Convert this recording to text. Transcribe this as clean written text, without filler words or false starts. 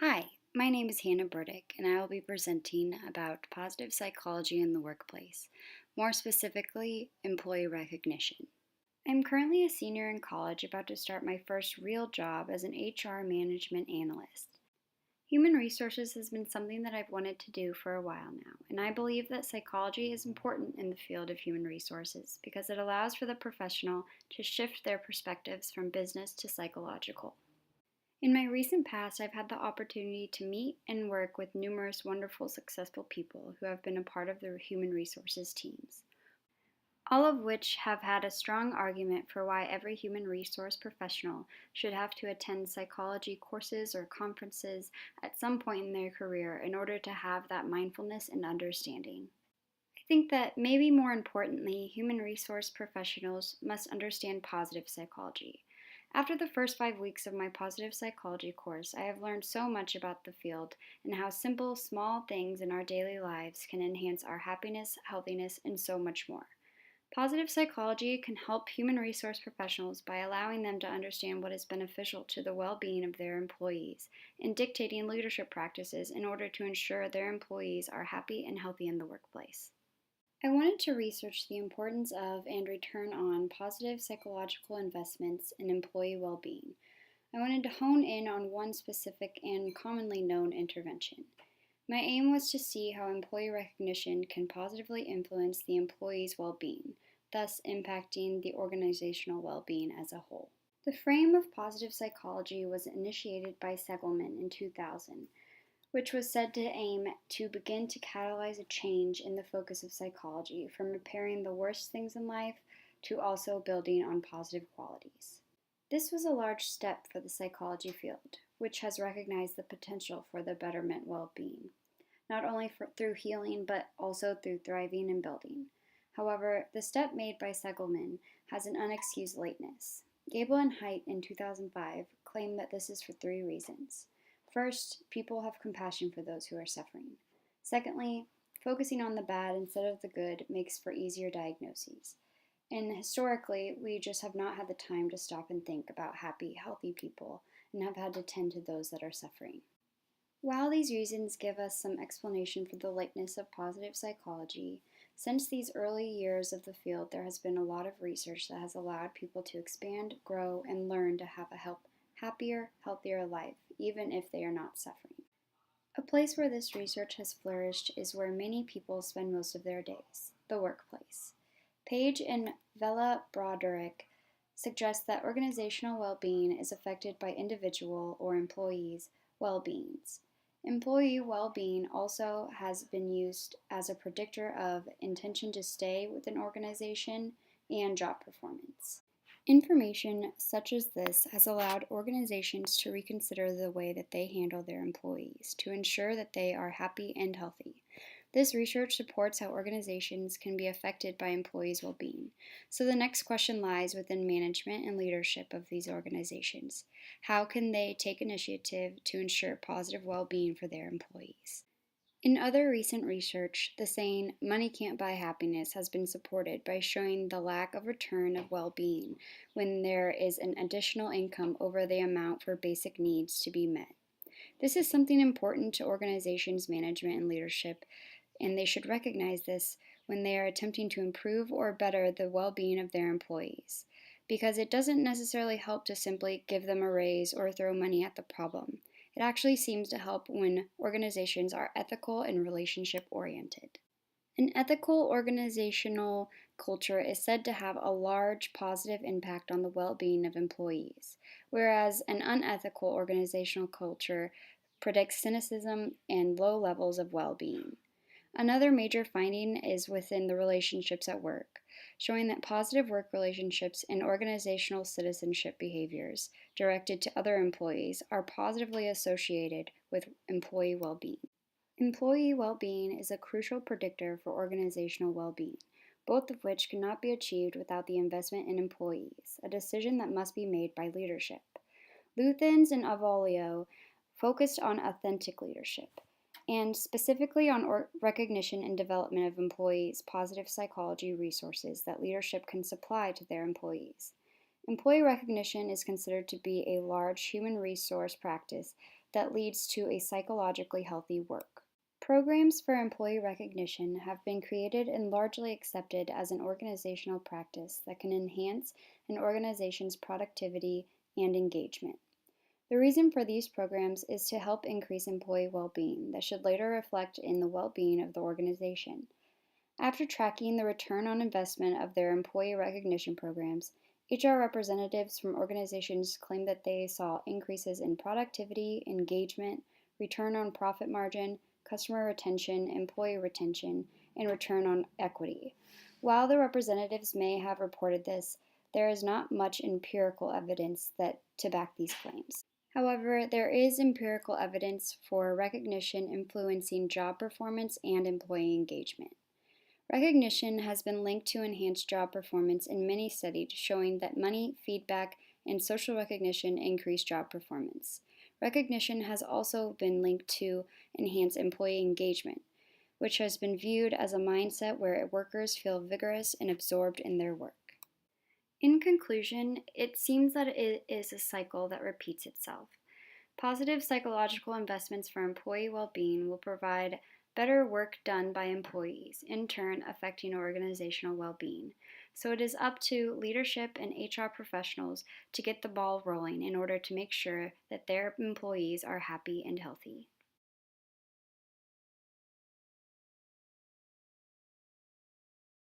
Hi, my name is Hannah Burdick, and I will be presenting about positive psychology in the workplace, more specifically, employee recognition. I'm currently a senior in college about to start my first real job as an HR management analyst. Human resources has been something that I've wanted to do for a while now, and I believe that psychology is important in the field of human resources because it allows for the professional to shift their perspectives from business to psychological. In my recent past, I've had the opportunity to meet and work with numerous wonderful, successful people who have been a part of the human resources teams, all of which have had a strong argument for why every human resource professional should have to attend psychology courses or conferences at some point in their career in order to have that mindfulness and understanding. I think that maybe more importantly, human resource professionals must understand positive psychology. After the first 5 weeks of my positive psychology course, I have learned so much about the field and how simple, small things in our daily lives can enhance our happiness, healthiness, and so much more. Positive psychology can help human resource professionals by allowing them to understand what is beneficial to the well being of their employees and dictating leadership practices in order to ensure their employees are happy and healthy in the workplace. I wanted to research the importance of and return on positive psychological investments in employee well being. I wanted to hone in on one specific and commonly known intervention. My aim was to see how employee recognition can positively influence the employee's well being, thus impacting the organizational well being as a whole. The frame of positive psychology was initiated by Seligman in 2000, which was said to aim to begin to catalyze a change in the focus of psychology from repairing the worst things in life to also building on positive qualities. This was a large step for the psychology field, which has recognized the potential for the betterment well being, not only through healing but also through thriving and building. However, the step made by Seligman has an unexcused lateness. Gable and Haidt in 2005 claimed that this is for three reasons. First, people have compassion for those who are suffering. Secondly, focusing on the bad instead of the good makes for easier diagnoses. And historically, we just have not had the time to stop and think about happy, healthy people and have had to tend to those that are suffering. While these reasons give us some explanation for the lateness of positive psychology, since these early years of the field, there has been a lot of research that has allowed people to expand, grow, and learn to have a happier, healthier life, even if they are not suffering. A place where this research has flourished is where many people spend most of their days, the workplace. Page and Vela Broderick suggest that organizational well being is affected by individual or employees' well beings. Employee well being also has been used as a predictor of intention to stay with an organization and job performance. Information such as this has allowed organizations to reconsider the way that they handle their employees to ensure that they are happy and healthy. This research supports how organizations can be affected by employees' well being. So the next question lies within management and leadership of these organizations. How can they take initiative to ensure positive well being for their employees? In other recent research, the saying, money can't buy happiness, has been supported by showing the lack of return of well being when there is an additional income over the amount for basic needs to be met. This is something important to organizations' management and leadership, and they should recognize this when they are attempting to improve or better the well being of their employees, because it doesn't necessarily help to simply give them a raise or throw money at the problem. It actually seems to help when organizations are ethical and relationship oriented. An ethical organizational culture is said to have a large positive impact on the well being of employees, whereas an unethical organizational culture predicts cynicism and low levels of well being. Another major finding is within the relationships at work, showing that positive work relationships and organizational citizenship behaviors directed to other employees are positively associated with employee well being. Employee well being is a crucial predictor for organizational well being, both of which cannot be achieved without the investment in employees, a decision that must be made by leadership. Luthans and Avalio focused on authentic leadership, and specifically on recognition and development of employees' positive psychology resources that leadership can supply to their employees. Employee recognition is considered to be a large human resource practice that leads to a psychologically healthy work. Programs for employee recognition have been created and largely accepted as an organizational practice that can enhance an organization's productivity and engagement. The reason for these programs is to help increase employee well being that should later reflect in the well being of the organization. After tracking the return on investment of their employee recognition programs, HR representatives from organizations claim that they saw increases in productivity, engagement, return on profit margin, customer retention, employee retention, and return on equity. While the representatives may have reported this, there is not much empirical evidence to back these claims. However, there is empirical evidence for recognition influencing job performance and employee engagement. Recognition has been linked to enhanced job performance in many studies showing that money, feedback, and social recognition increase job performance. Recognition has also been linked to enhance employee engagement, which has been viewed as a mindset where workers feel vigorous and absorbed in their work. In conclusion, it seems that it is a cycle that repeats itself. Positive psychological investments for employee well being will provide better work done by employees, in turn, affecting organizational well being. So it is up to leadership and HR professionals to get the ball rolling in order to make sure that their employees are happy and healthy.